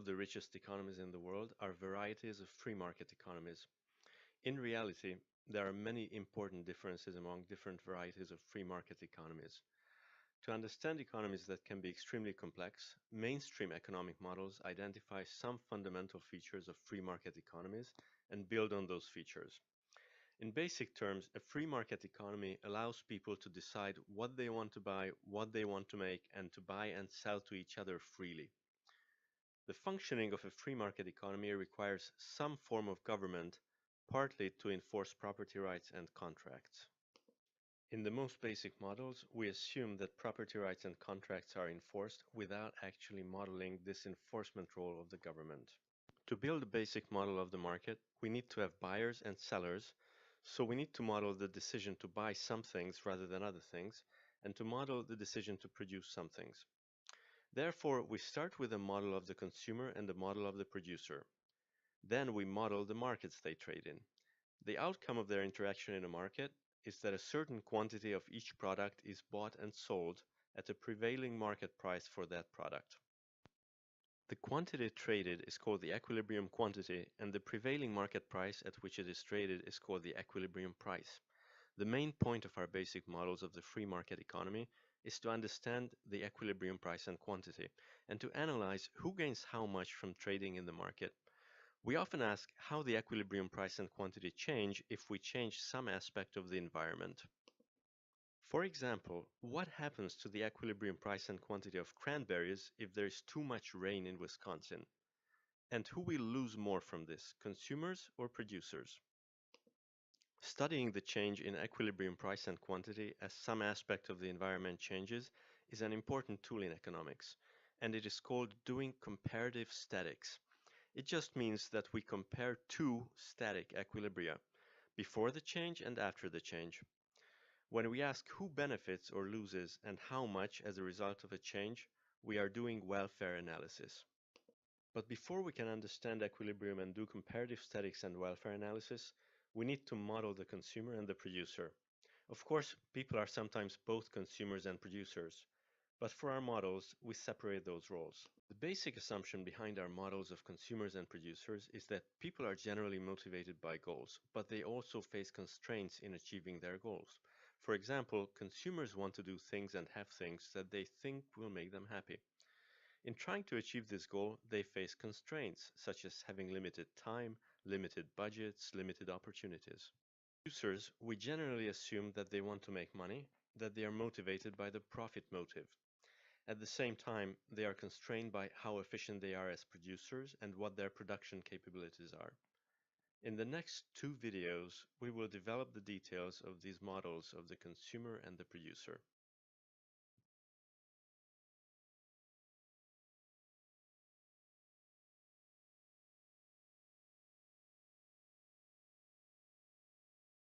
of the richest economies in the world are varieties of free market economies. In reality, there are many important differences among different varieties of free market economies. To understand economies that can be extremely complex, mainstream economic models identify some fundamental features of free market economies and build on those features. In basic terms, a free market economy allows people to decide what they want to buy, what they want to make, and to buy and sell to each other freely. The functioning of a free market economy requires some form of government, partly to enforce property rights and contracts. In the most basic models, we assume that property rights and contracts are enforced without actually modeling this enforcement role of the government. To build a basic model of the market, we need to have buyers and sellers, so we need to model the decision to buy some things rather than other things, and to model the decision to produce some things. Therefore, we start with a model of the consumer and a model of the producer. Then we model the markets they trade in. The outcome of their interaction in a market is that a certain quantity of each product is bought and sold at a prevailing market price for that product. The quantity traded is called the equilibrium quantity, and the prevailing market price at which it is traded is called the equilibrium price. The main point of our basic models of the free market economy is to understand the equilibrium price and quantity, and to analyze who gains how much from trading in the market. We often ask how the equilibrium price and quantity change if we change some aspect of the environment. For example, what happens to the equilibrium price and quantity of cranberries if there is too much rain in Wisconsin? And who will lose more from this, consumers or producers? Studying the change in equilibrium price and quantity as some aspect of the environment changes is an important tool in economics, and it is called doing comparative statics. It just means that we compare two static equilibria, before the change and after the change. When we ask who benefits or loses and how much as a result of a change, we are doing welfare analysis. But before we can understand equilibrium and do comparative statics and welfare analysis, we need to model the consumer and the producer. Of course, people are sometimes both consumers and producers, but for our models, we separate those roles. The basic assumption behind our models of consumers and producers is that people are generally motivated by goals, but they also face constraints in achieving their goals. For example, consumers want to do things and have things that they think will make them happy. In trying to achieve this goal, they face constraints, such as having limited time, limited budgets, limited opportunities. Producers, we generally assume that they want to make money, that they are motivated by the profit motive. At the same time, they are constrained by how efficient they are as producers and what their production capabilities are. In the next two videos, we will develop the details of these models of the consumer and the producer.